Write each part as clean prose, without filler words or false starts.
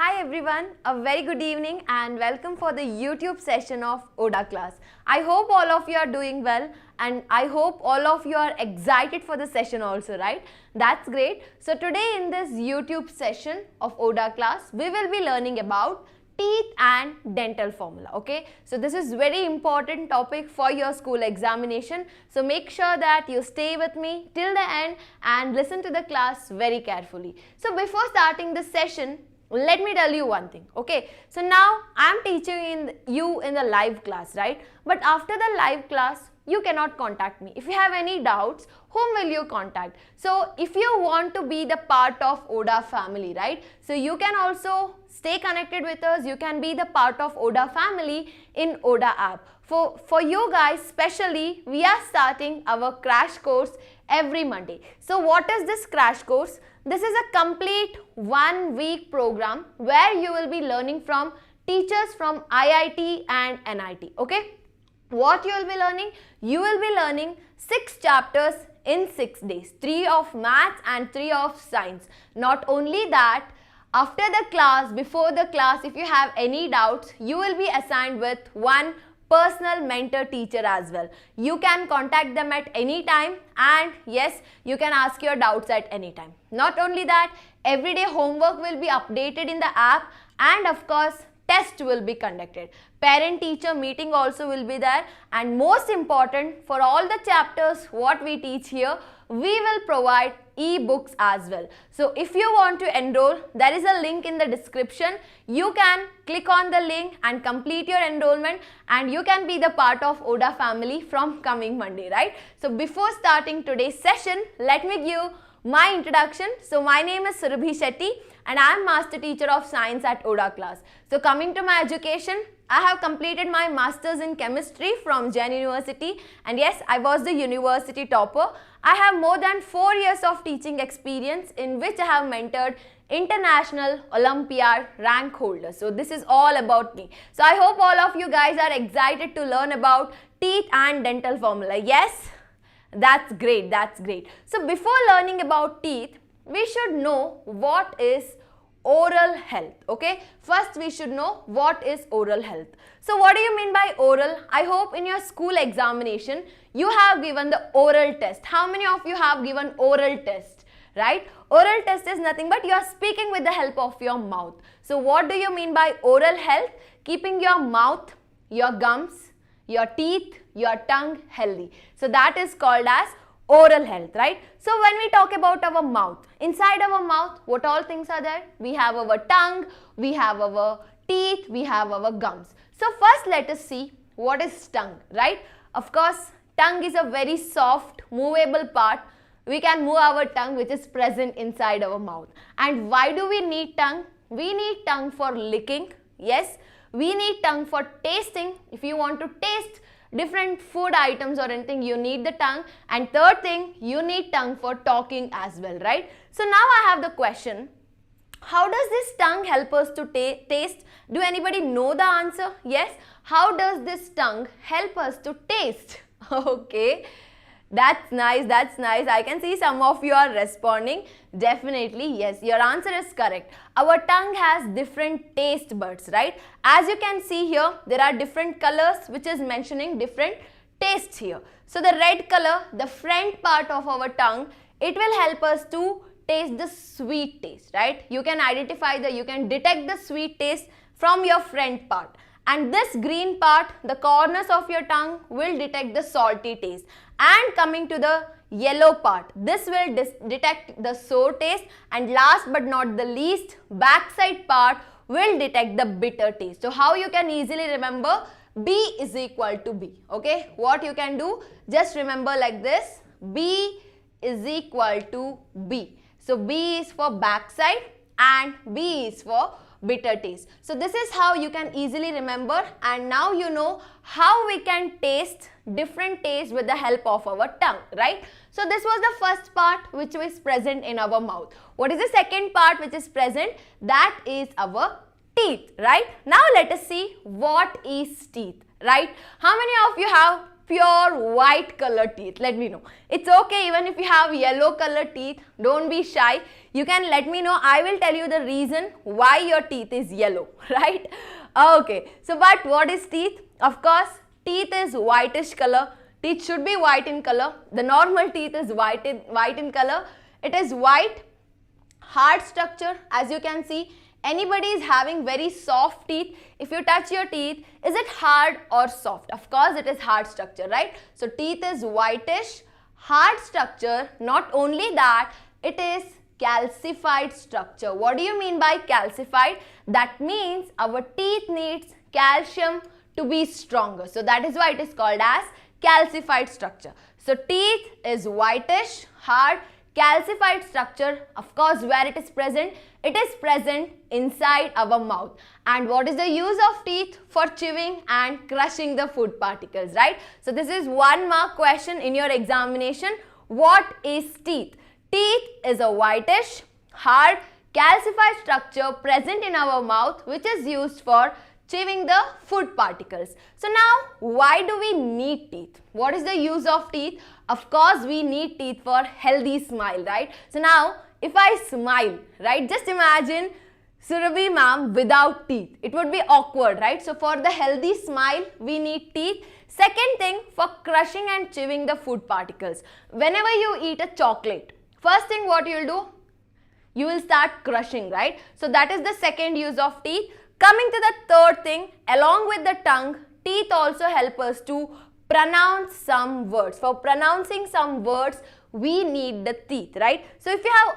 Hi everyone, a very good evening and welcome for the YouTube session of ODA Class. I hope all of you are doing well and I hope all of you are excited for the session also, right? That's great. So today in this YouTube session of ODA Class, we will be learning about teeth and dental formula. Okay, so this is very important topic for your school examination, so make sure that you stay with me till the end and listen to the class very carefully. So before starting this session, let me tell you one thing. Okay, so now I am teaching you in the live class, right? But after the live class, you cannot contact me. If you have any doubts, whom will you contact? So if you want to be the part of ODA family, right? So you can also stay connected with us. You can be the part of ODA family in ODA app. For you guys, specially, we are starting our crash course every Monday. So what is this crash course? This is a complete 1 week program where you will be learning from teachers from IIT and NIT. Okay? What you will be learning? You will be learning 6 chapters in 6 days. 3 of maths and 3 of science. Not only that, after the class, before the class, if you have any doubts, you will be assigned with one personal mentor teacher as well. You can contact them at any time and yes, you can ask your doubts at any time. Not only that, everyday homework will be updated in the app and of course, test will be conducted. Parent-teacher meeting also will be there, and most important, for all the chapters what we teach here, we will provide e-books as well. So if you want to enroll, there is a link in the description. You can click on the link and complete your enrollment and you can be the part of ODA family from coming Monday, right? So before starting today's session, let me give my introduction. So my name is Surabhi and I am Master Teacher of Science at ODA Class. So coming to my education, I have completed my Masters in Chemistry from Jain University and yes, I was the university topper. I have more than 4 years of teaching experience in which I have mentored international Olympiad rank holders. So this is all about me. So I hope all of you guys are excited to learn about teeth and dental formula. Yes? That's great, that's great. So before learning about teeth, we should know what is oral health. Okay, first we should know what is oral health. So what do you mean by oral? I hope in your school examination you have given the oral test. How many of you have given oral test, right? Oral test is nothing but you are speaking with the help of your mouth. So what do you mean by oral health? Keeping your mouth, your gums, your teeth, your tongue healthy. So that is called as oral health, right? So when we talk about our mouth, inside our mouth, what all things are there? We have our tongue, we have our teeth, we have our gums. So first let us see what is tongue, right? Of course, tongue is a very soft, movable part. We can move our tongue which is present inside our mouth. And why do we need tongue? We need tongue for licking, yes. We need tongue for tasting. If you want to taste different food items or anything, you need the tongue. And third thing, you need tongue for talking as well, right? So now I have the question, how does this tongue help us to taste? Do anybody know the answer? Yes. How does this tongue help us to taste? Okay. That's nice, that's nice. I can see some of you are responding. Definitely, yes, your answer is correct. Our tongue has different taste buds, right? As you can see here, there are different colors which is mentioning different tastes here. So the red color, the front part of our tongue, it will help us to taste the sweet taste, right? You can you can detect the sweet taste from your front part. And this green part, the corners of your tongue will detect the salty taste. And coming to the yellow part, this will detect the sour taste. And last but not the least, backside part will detect the bitter taste. So how you can easily remember? B is equal to B. Okay, what you can do? Just remember like this, B is equal to B. So B is for backside and B is for bitter taste. So this is how you can easily remember, and now you know how we can taste different tastes with the help of our tongue, right? So this was the first part which is present in our mouth. What is the second part which is present? That is our teeth, right? Now let us see what is teeth, right? How many of you have pure white colored teeth? Let me know. It's okay even if you have yellow colored teeth. Don't be shy. You can let me know. I will tell you the reason why your teeth is yellow, right? Okay. So, but what is teeth? Of course, teeth is whitish color. Teeth should be white in color. The normal teeth is white in color. It is white, hard structure. As you can see, anybody is having very soft teeth. If you touch your teeth, is it hard or soft? Of course, it is hard structure, right? So, teeth is whitish, hard structure. Not only that, it is calcified structure. What do you mean by calcified? That means our teeth needs calcium to be stronger. So, that is why it is called as calcified structure. So, teeth is whitish, hard, calcified structure. Of course, where it is present? It is present inside our mouth. And what is the use of teeth? For chewing and crushing the food particles, right? So, this is 1 mark question in your examination. What is teeth? Teeth is a whitish, hard, calcified structure present in our mouth which is used for chewing the food particles. So now, why do we need teeth? What is the use of teeth? Of course, we need teeth for healthy smile, right? So now, if I smile, right, just imagine Surabhi ma'am without teeth. It would be awkward, right? So for the healthy smile, we need teeth. Second thing, for crushing and chewing the food particles. Whenever you eat a chocolate, first thing what you will do? You will start crushing, right? So that is the second use of teeth. Coming to the third thing, along with the tongue, teeth also help us to pronounce some words. For pronouncing some words, we need the teeth, right? So if you have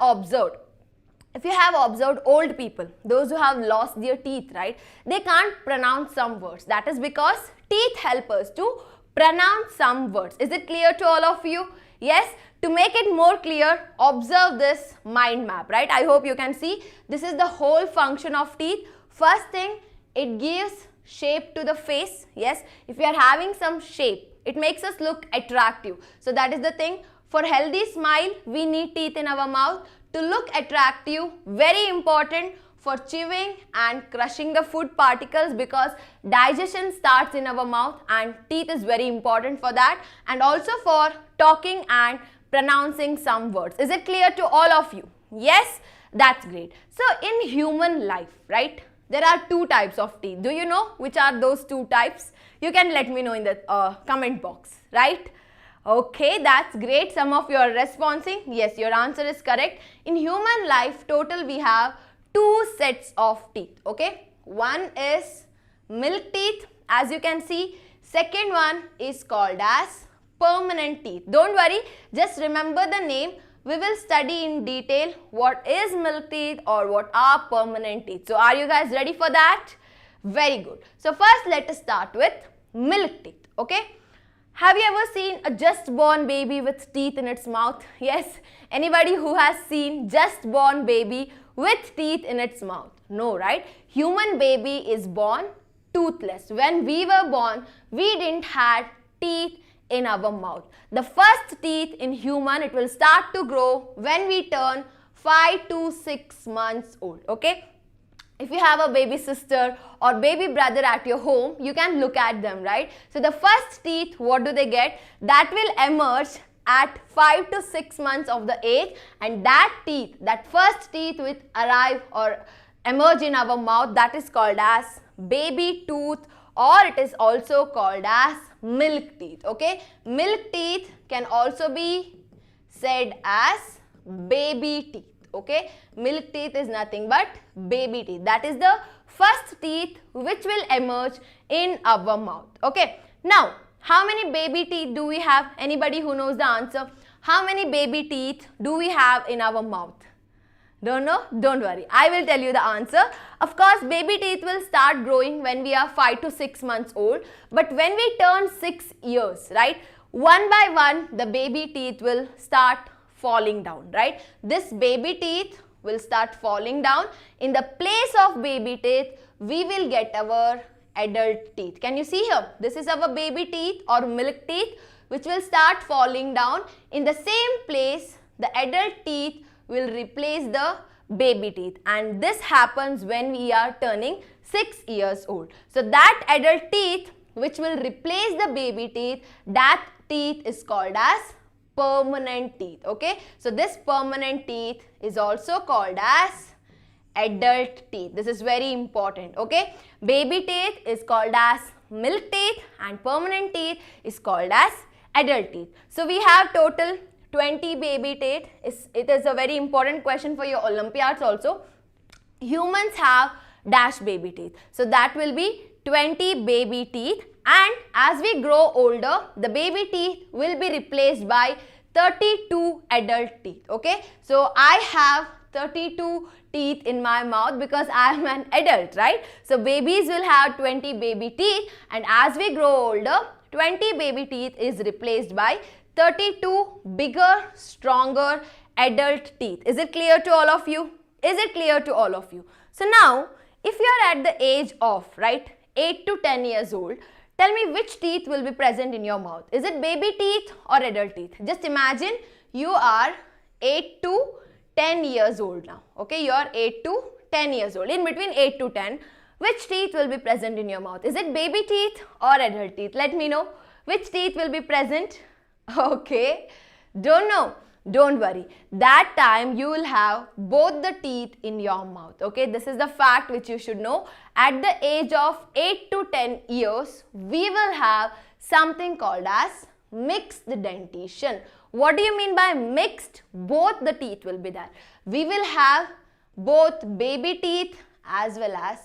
observed old people, those who have lost their teeth, right, they can't pronounce some words. That is because teeth help us to pronounce some words. Is it clear to all of you? Yes. To make it more clear, observe this mind map, right? I hope you can see. This is the whole function of teeth. First thing, it gives shape to the face. Yes, if we are having some shape, it makes us look attractive. So that is the thing. For healthy smile, we need teeth in our mouth. To look attractive, very important for chewing and crushing the food particles, because digestion starts in our mouth and teeth is very important for that, and also for talking and pronouncing some words. Is it clear to all of you? Yes, that's great. So in human life, right, there are 2 types of teeth. Do you know which are those 2 types? You can let me know in the comment box, right? Okay, that's great. Some of you are responding. Yes, your answer is correct. In human life, total we have 2 sets of teeth, okay? One is milk teeth, as you can see. Second one is called as permanent teeth. Don't worry, just remember the name. We will study in detail what is milk teeth or what are permanent teeth. So are you guys ready for that? Very good. So first let us start with milk teeth, okay? Have you ever seen a just born baby with teeth in its mouth? Yes. Anybody who has seen just born baby with teeth in its mouth? No, right? Human baby is born toothless. When we were born, we didn't have teeth in our mouth. The first teeth in human, it will start to grow when we turn 5 to 6 months old, okay? If you have a baby sister or baby brother at your home, you can look at them, right? So the first teeth, what do they get? That will emerge at 5 to 6 months of the age, and that teeth, that first teeth will arrive or emerge in our mouth, that is called as baby tooth, or it is also called as milk teeth, okay? Milk teeth can also be said as baby teeth, okay? Milk teeth is nothing but baby teeth. That is the first teeth which will emerge in our mouth, okay? Now, how many baby teeth do we have? Anybody who knows the answer? How many baby teeth do we have in our mouth? Don't know? Don't worry. I will tell you the answer. Of course, baby teeth will start growing when we are 5 to 6 months old. But when we turn 6 years, right, one by one, the baby teeth will start falling down, right? This baby teeth will start falling down. In the place of baby teeth, we will get our adult teeth. Can you see here? This is our baby teeth or milk teeth which will start falling down. In the same place, the adult teeth will replace the baby teeth, and this happens when we are turning 6 years old. So that adult teeth which will replace the baby teeth, that teeth is called as permanent teeth. Okay, so this permanent teeth is also called as adult teeth. This is very important. Okay, baby teeth is called as milk teeth and permanent teeth is called as adult teeth. So we have total 20 baby teeth. It is a very important question for your Olympiads also. Humans have dash baby teeth. So that will be 20 baby teeth, and as we grow older, the baby teeth will be replaced by 32 adult teeth. Okay, so I have 32 teeth in my mouth because I am an adult, right? So babies will have 20 baby teeth, and as we grow older, 20 baby teeth is replaced by 32 bigger, stronger adult teeth. Is it clear to all of you? Is it clear to all of you? So now, if you are at the age of, right, 8 to 10 years old, tell me which teeth will be present in your mouth. Is it baby teeth or adult teeth? Just imagine you are 8 to 10 years old now. Okay, you are 8 to 10 years old. In between 8 to 10, which teeth will be present in your mouth? Is it baby teeth or adult teeth? Let me know. Which teeth will be present? Okay, don't know. Don't worry. That time you will have both the teeth in your mouth. Okay, this is the fact which you should know. At the age of 8 to 10 years, we will have something called as mixed dentition. What do you mean by mixed? Both the teeth will be there. We will have both baby teeth as well as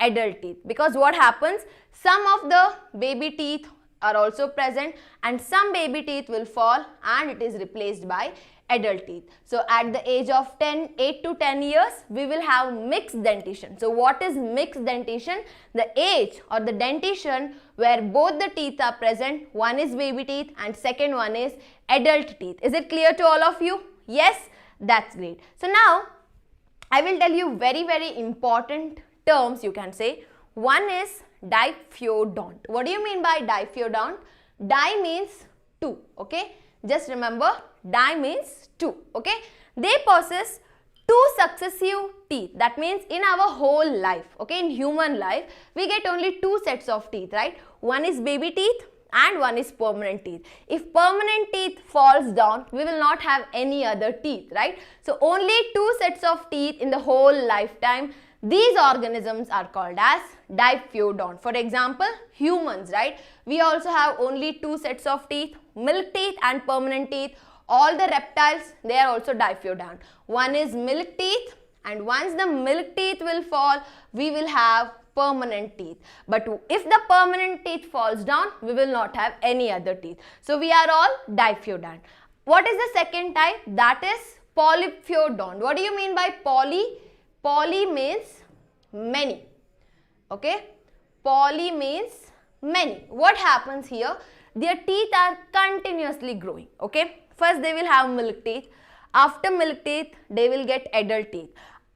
adult teeth, because what happens, some of the baby teeth are also present and some baby teeth will fall and it is replaced by adult teeth. So at the age of 8 to 10 years, we will have mixed dentition. So what is mixed dentition? The age or the dentition where both the teeth are present. One is baby teeth and second one is adult teeth. Is it clear to all of you? Yes, that's great. So now I will tell you very important terms, you can say. One is diphyodont. What do you mean by diphyodont? Di means two, okay? Just remember, di means two, okay? They possess two successive teeth. That means in our whole life, okay, in human life, we get only two sets of teeth, right? One is baby teeth and one is permanent teeth. If permanent teeth falls down, we will not have any other teeth, right? So only two sets of teeth in the whole lifetime. These organisms are called as diphyodont. For example, humans, right? We also have only two sets of teeth, milk teeth and permanent teeth. All the reptiles, they are also diphyodont. One is milk teeth, and once the milk teeth will fall, we will have permanent teeth. But if the permanent teeth falls down, we will not have any other teeth. So we are all diphyodont. What is the second type? That is polyphyodont. What do you mean by poly? Poly means many. Okay? Poly means many. What happens here? Their teeth are continuously growing. Okay? First they will have milk teeth. After milk teeth, they will get adult teeth.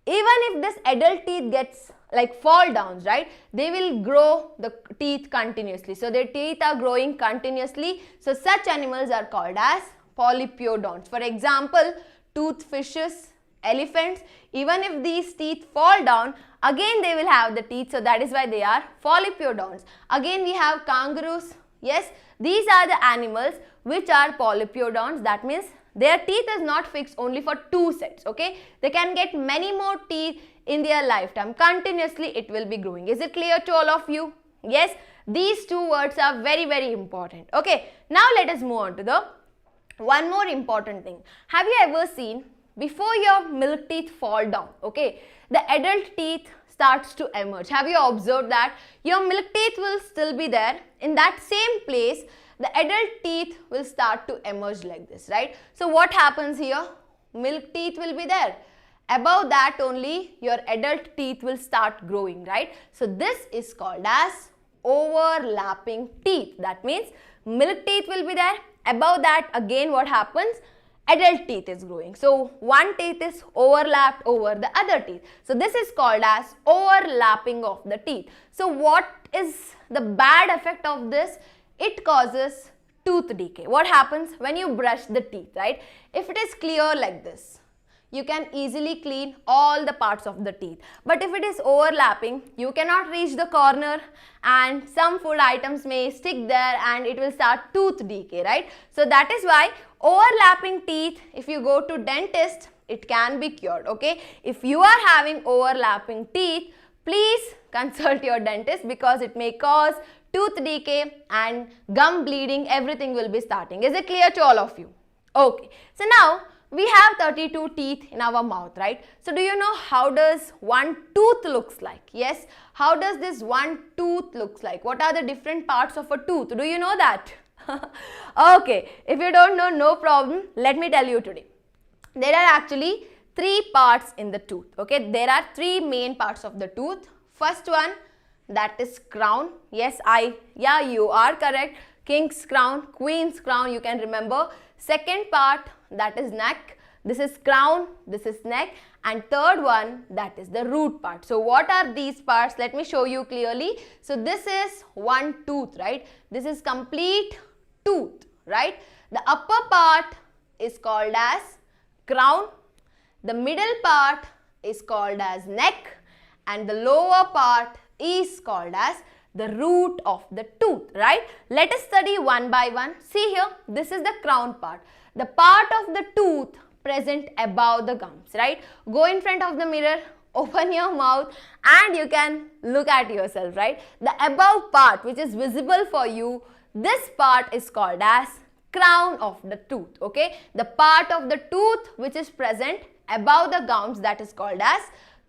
Even if this adult teeth gets like fall downs, right? They will grow the teeth continuously. So their teeth are growing continuously. So such animals are called as polyphyodonts. For example, toothfishes, elephants, even if these teeth fall down, again they will have the teeth. So that is why they are polyphyodonts. Again we have kangaroos. Yes, these are the animals which are polyphyodonts. That means their teeth is not fixed only for two sets. Okay, they can get many more teeth in their lifetime. Continuously it will be growing. Is it clear to all of you? Yes, these two words are very important. Okay, now let us move on to the one more important thing. Have you ever seen, before your milk teeth fall down, okay, the adult teeth starts to emerge? Have you observed that? Your milk teeth will still be there. In that same place, the adult teeth will start to emerge like this, right? So what happens here? Milk teeth will be there. Above that only your adult teeth will start growing, right? So this is called as overlapping teeth. That means milk teeth will be there. Above that again what happens? Adult teeth is growing. So one teeth is overlapped over the other teeth. So this is called as overlapping of the teeth. So what is the bad effect of this? It causes tooth decay. What happens when you brush the teeth, right? If it is clear like this, you can easily clean all the parts of the teeth. But if it is overlapping, you cannot reach the corner and some food items may stick there and it will start tooth decay, right? So that is why overlapping teeth, if you go to dentist, it can be cured, okay? If you are having overlapping teeth, please consult your dentist because it may cause tooth decay and gum bleeding, everything will be starting. Is it clear to all of you? Okay, so now we have 32 teeth in our mouth, right? So do you know how does one tooth looks like? Yes, how does this one tooth looks like? What are the different parts of a tooth? Do you know that? Okay, if you don't know, no problem. Let me tell you today. There are actually 3 parts in the tooth, okay? There are 3 main parts of the tooth. First one, that is crown. Yes, you are correct. King's crown, queen's crown, you can remember. Second part, that is neck. This is crown, this is neck. And third one, that is the root part. So what are these parts? Let me show you clearly. So this is one tooth, right? This is complete tooth, right? The upper part is called as crown. The middle part is called as neck. And the lower part is called as the root of the tooth, right? Let us study one by one. See here, this is the crown part. The part of the tooth present above the gums, right? Go in front of the mirror, open your mouth and you can look at yourself, right? The above part which is visible for you, this part is called as crown of the tooth, okay? The part of the tooth which is present above the gums, that is called as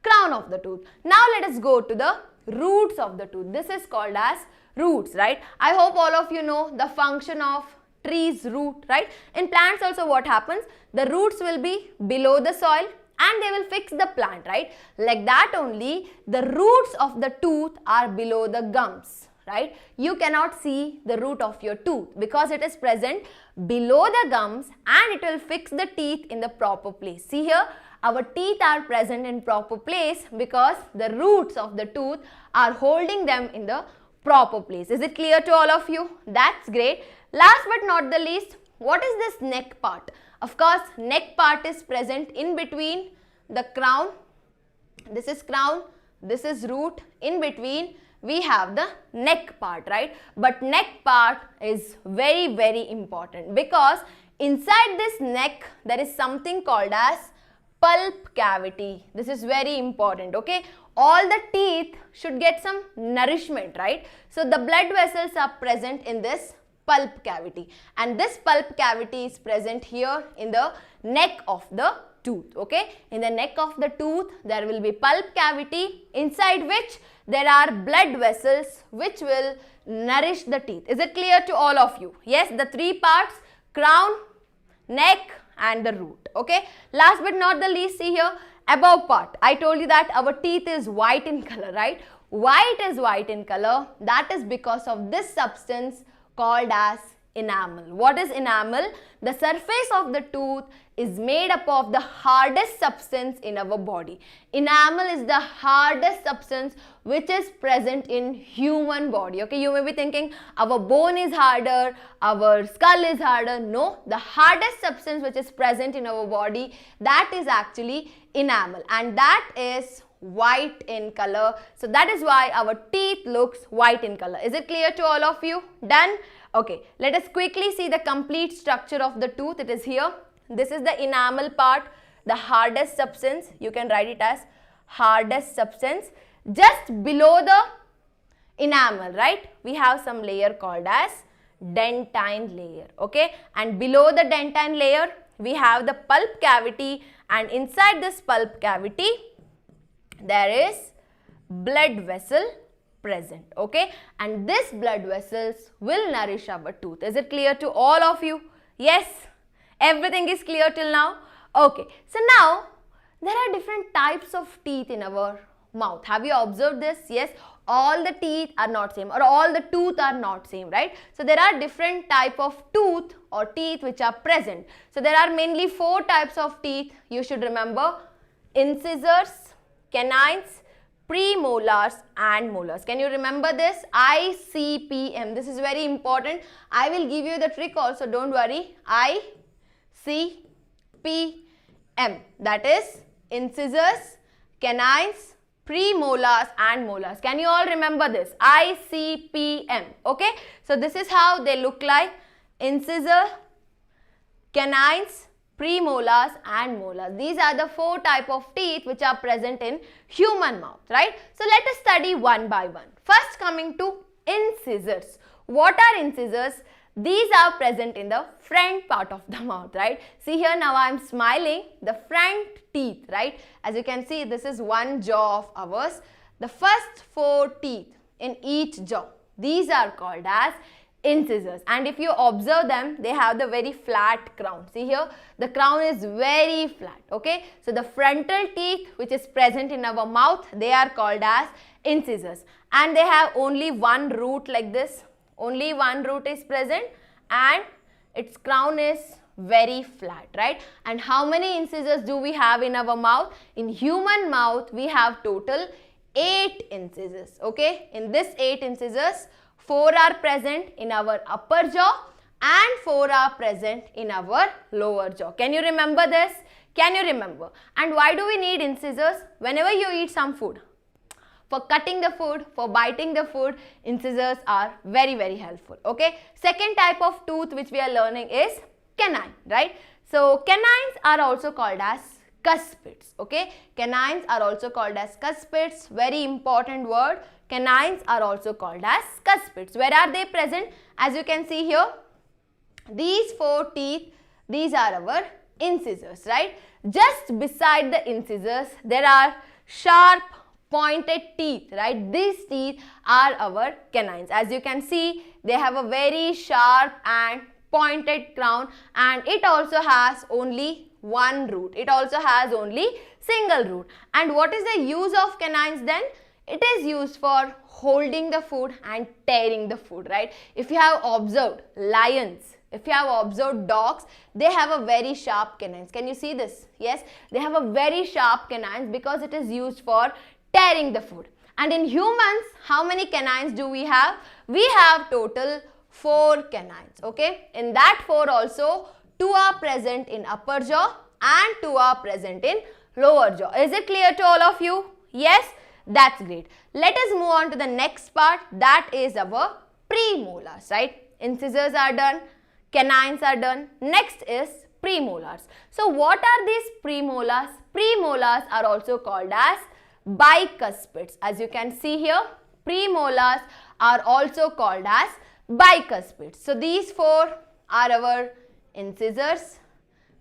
crown of the tooth. Now let us go to the roots of the tooth. This is called as roots, right? I hope all of you know the function of tree's root, right? In plants also what happens? The roots will be below the soil and they will fix the plant, right? Like that only, the roots of the tooth are below the gums, right? You cannot see the root of your tooth because it is present below the gums and it will fix the teeth in the proper place. See here, our teeth are present in proper place because the roots of the tooth are holding them in the proper place. Is it clear to all of you? That's great. Last but not the least, what is this neck part? Of course, neck part is present in between the crown. This is crown, this is root. In between, we have the neck part, right? But neck part is very, very important because inside this neck, there is something called as pulp cavity. This is very important, okay? All the teeth should get some nourishment, right? So the blood vessels are present in this pulp cavity and this pulp cavity is present here in the neck of the tooth, okay? In the neck of the tooth, there will be pulp cavity inside which there are blood vessels which will nourish the teeth. Is it clear to all of you? Yes, the 3 parts, crown, neck and the root, okay? Last but not the least, see here, above part. I told you that our teeth is white in color, right? Why it is white in color? That is because of this substance called as enamel. What is enamel? The surface of the tooth is made up of the hardest substance in our body. Enamel is the hardest substance which is present in human body. Okay, you may be thinking our bone is harder, our skull is harder. No, the hardest substance which is present in our body, that is actually enamel, and that is white in color. So that is why our teeth looks white in color. Is it clear to all of you? Done? Okay, let us quickly see the complete structure of the tooth. It is here. This is the enamel part, the hardest substance. You can write it as hardest substance. Just below the enamel, right, we have some layer called as dentine layer, okay? And below the dentine layer, we have the pulp cavity, and inside this pulp cavity, there is blood vessel present, okay? And this blood vessels will nourish our tooth. Is it clear to all of you? Yes, everything is clear till now? Okay, so now there are different types of teeth in our mouth. Have you observed this? Yes, all the teeth are not same, or all the tooth are not same, right? So there are different type of tooth or teeth which are present. So there are mainly 4 types of teeth. You should remember: incisors, canines, premolars and molars. Can you remember this? ICPM. This is very important. I will give you the trick also, don't worry. ICPM. That is incisors, canines, premolars and molars. Can you all remember this? ICPM. Okay. So this is how they look like: incisor, canines, premolars and molars. These are the 4 type of teeth which are present in human mouth, right? So let us study one by one. First, coming to incisors. What are incisors? These are present in the front part of the mouth, right? See here, now I am smiling, the front teeth, right? As you can see, this is one jaw of ours. The first 4 teeth in each jaw, these are called as incisors, and if you observe them, they have the very flat crown. See here, the crown is very flat. Okay, so the frontal teeth which is present in our mouth, they are called as incisors, and they have only one root like this. Only one root is present and its crown is very flat, right? And how many incisors do we have in our mouth? In human mouth, we have total 8 incisors. Okay, in this 8 incisors, 4 are present in our upper jaw and 4 are present in our lower jaw. Can you remember this? Can you remember? And why do we need incisors? Whenever you eat some food, for cutting the food, for biting the food, incisors are very, very helpful. Okay. Second type of tooth which we are learning is canine, right? So canines are also called as cuspids. Okay. Canines are also called as cuspids. Very important word. Canines are also called as cuspids. Where are they present? As you can see here, these 4 teeth, these are our incisors, right? Just beside the incisors, there are sharp pointed teeth, right? These teeth are our canines. As you can see, they have a very sharp and pointed crown, and it also has only one root. It also has only single root. And what is the use of canines then? It is used for holding the food and tearing the food, right? If you have observed lions, if you have observed dogs, they have a very sharp canines. Can you see this? Yes, they have a very sharp canines because it is used for tearing the food. And in humans, how many canines do we have? We have total 4 canines. Okay, in that 4 also, 2 are present in upper jaw and 2 are present in lower jaw. Is it clear to all of you? Yes, that's great. Let us move on to the next part, that is our premolars, right? Incisors are done, canines are done. Next is premolars. So what are these premolars? Premolars are also called as bicuspids. As you can see here, premolars are also called as bicuspids. So these 4 are our incisors,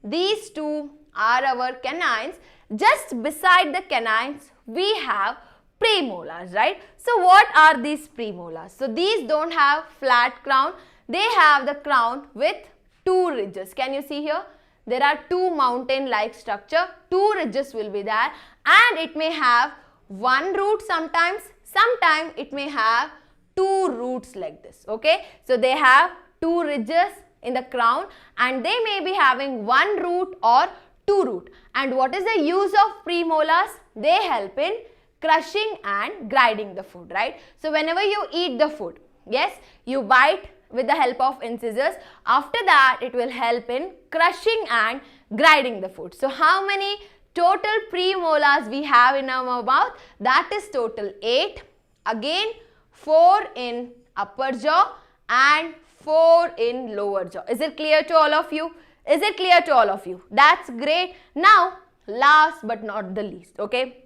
these 2 are our canines. Just beside the canines, we have premolars, right? So what are these premolars? So these don't have flat crown, they have the crown with 2 ridges. Can you see here? There are 2 mountain-like structure, 2 ridges will be there, and it may have one root sometimes it may have 2 roots like this. Okay, so they have 2 ridges in the crown and they may be having 1 root or 2 root. And what is the use of premolars? They help in crushing and grinding the food, right? So whenever you eat the food, yes, you bite with the help of incisors. After that, it will help in crushing and grinding the food. So how many total premolars we have in our mouth? That is total 8. Again, 4 in upper jaw and 4 in lower jaw. Is it clear to all of you? Is it clear to all of you? That's great. Now, last but not the least, okay,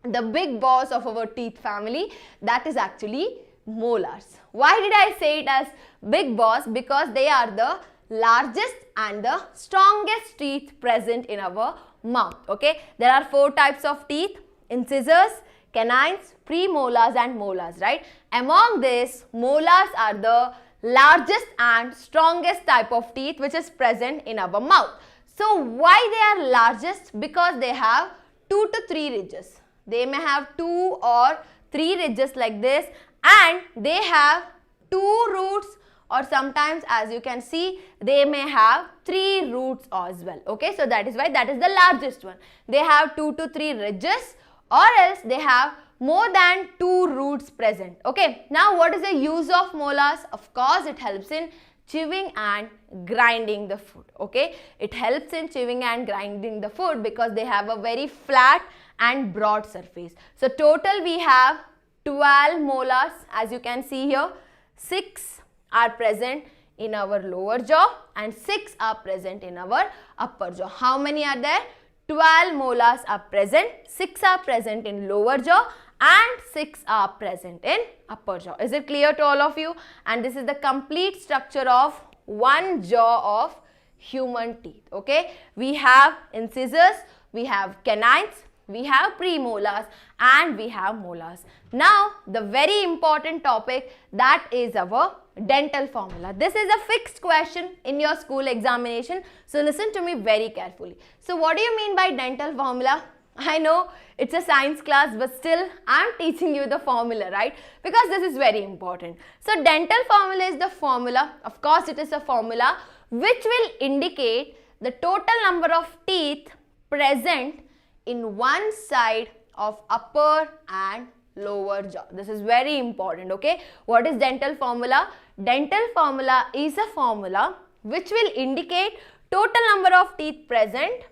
the big boss of our teeth family, that is actually molars. Why did I say it as big boss? Because they are the largest and the strongest teeth present in our mouth. Okay, there are 4 types of teeth: incisors, canines, premolars and molars, right? Among this, molars are the largest and strongest type of teeth which is present in our mouth. So why they are largest? Because they have 2 to 3 ridges. They may have 2 or 3 ridges like this, and they have 2 roots, or sometimes, as you can see, they may have 3 roots as well. Okay, so that is why that is the largest one. They have 2 to 3 ridges, or else they have more than 2 roots present. Okay, now what is the use of molars? Of course, it helps in chewing and grinding the food. Okay, it helps in chewing and grinding the food because they have a very flat and broad surface. So total we have 12 molars, as you can see here. 6 are present in our lower jaw and 6 are present in our upper jaw. How many are there? 12 molars are present, 6 are present in lower jaw and 6 are present in upper jaw. Is it clear to all of you? And this is the complete structure of one jaw of human teeth. Okay, we have incisors, we have canines, we have premolars and we have molars. Now the very important topic, that is our dental formula. This is a fixed question in your school examination, so listen to me very carefully. So what do you mean by dental formula? I know it's a science class, but still I am teaching you the formula, right? Because this is very important. So dental formula is the formula, of course it is a formula which will indicate the total number of teeth present in one side of upper and lower jaw. This is very important. Okay, what is dental formula? Dental formula is a formula which will indicate total number of teeth present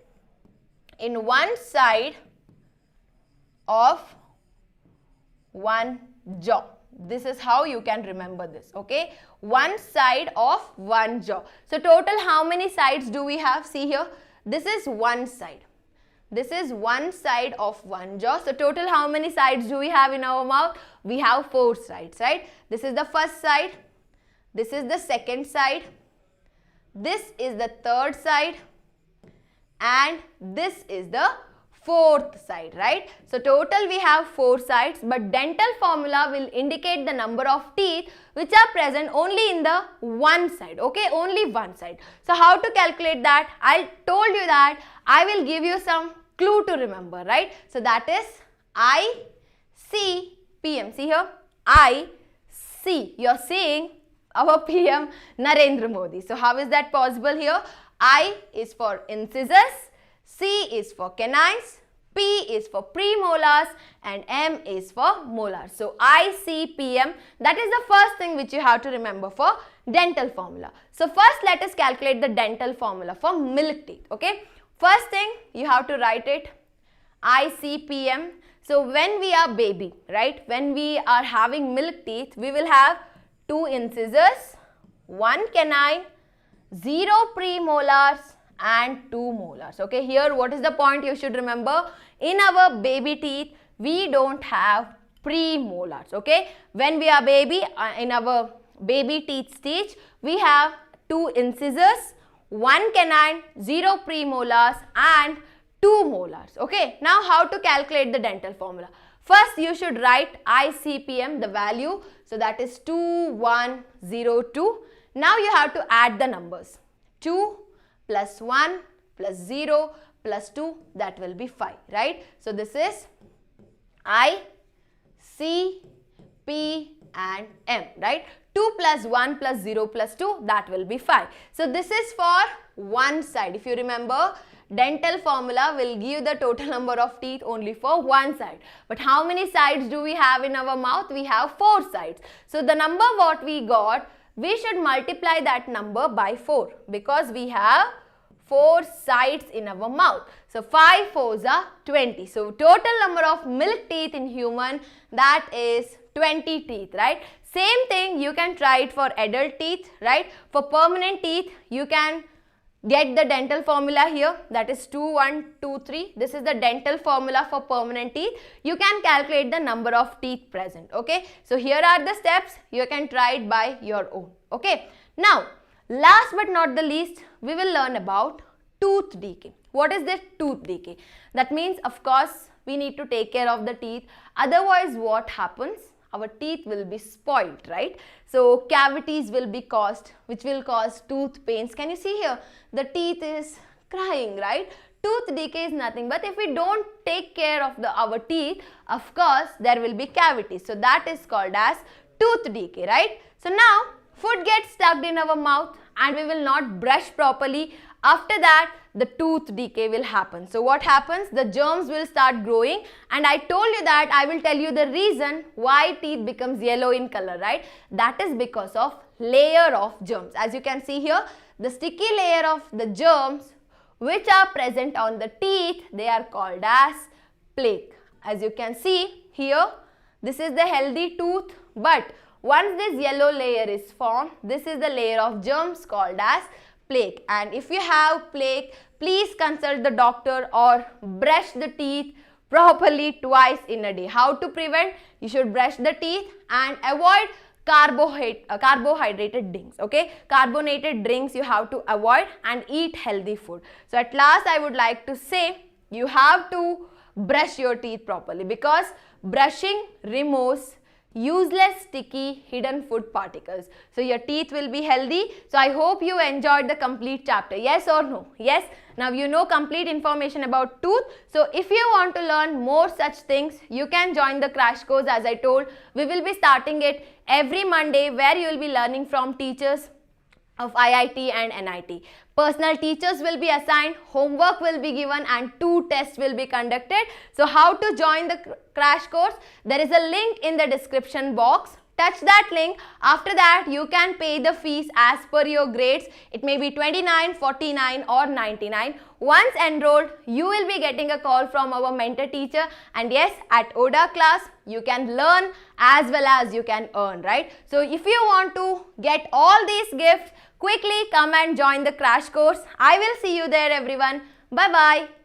in one side of one jaw. This is how you can remember this. Okay, one side of one jaw. So total how many sides do we have? See here, this is one side. This is one side of one jaw. So total how many sides do we have in our mouth? We have 4 sides, right? This is the first side. This is the second side. This is the third side. And this is the fourth side, right? So total we have 4 sides, but dental formula will indicate the number of teeth which are present only in the one side. Okay, only one side. So how to calculate that? I told you that I will give you some clue to remember, right? So that is ICPM. See here, I C. You are seeing our PM Narendra Modi. So how is that possible here? I is for incisors, C is for canines, P is for premolars and M is for molars. So ICPM, that is the first thing which you have to remember for dental formula. So first let us calculate the dental formula for milk teeth. Okay, first thing you have to write it ICPM. So when we are baby, right, when we are having milk teeth, we will have 2 incisors, 1 canine, 0 premolars and 2 molars. Okay, here what is the point you should remember? In our baby teeth, we don't have premolars. Okay, when we are baby, in our baby teeth stage, we have 2 incisors, 1 canine, 0 premolars and 2 molars. Okay, now how to calculate the dental formula? First you should write ICPM, the value. So that is 2102. Now you have to add the numbers. 2 plus 1 plus 0 plus 2, that will be 5, right? So this is I, C, P and M, right? 2 plus 1 plus 0 plus 2, that will be 5. So this is for one side. If you remember, dental formula will give the total number of teeth only for one side. But how many sides do we have in our mouth? We have 4 sides. So the number what we got, we should multiply that number by 4 because we have 4 sides in our mouth. So 5 4s are 20. So total number of milk teeth in human, that is 20 teeth, right? Same thing you can try it for adult teeth, right? For permanent teeth, you can get the dental formula here, that is 2 1 2 3. This is the dental formula for permanent teeth. You can calculate the number of teeth present. Okay, so here are the steps. You can try it by your own. Okay, now last but not the least, we will learn about tooth decay. What is this tooth decay? That means, of course, we need to take care of the teeth. Otherwise, what happens? Our teeth will be spoiled, right? So cavities will be caused, which will cause tooth pains. Can you see here? The teeth is crying, right? Tooth decay is nothing but if we don't take care of our teeth, of course, there will be cavities. So that is called as tooth decay, right? So now food gets stuck in our mouth and we will not brush properly. After that, the tooth decay will happen. So what happens? The germs will start growing, and I told you that I will tell you the reason why teeth becomes yellow in color, right? That is because of layer of germs. As you can see here, the sticky layer of the germs which are present on the teeth, they are called as plaque. As you can see here, this is the healthy tooth, but once this yellow layer is formed, this is the layer of germs called as plaque. And if you have plaque, please consult the doctor or brush the teeth properly twice in a day. How to prevent? You should brush the teeth and avoid carbohydrated drinks, okay? Carbonated drinks you have to avoid and eat healthy food. So at last I would like to say, you have to brush your teeth properly, because brushing removes useless sticky hidden food particles. So your teeth will be healthy. So I hope you enjoyed the complete chapter. Yes or no? Yes. Now you know complete information about tooth. So if you want to learn more such things, you can join the crash course. As I told, we will be starting it every Monday, where you will be learning from teachers of IIT and NIT. Personal teachers will be assigned, homework will be given, and 2 tests will be conducted. So how to join the crash course? There is a link in the description box. Touch that link. After that, you can pay the fees as per your grades. It may be 29, 49 or 99. Once enrolled, you will be getting a call from our mentor teacher. And yes, at ODA class, you can learn as well as you can earn, right? So if you want to get all these gifts, quickly come and join the crash course. I will see you there, everyone. Bye-bye.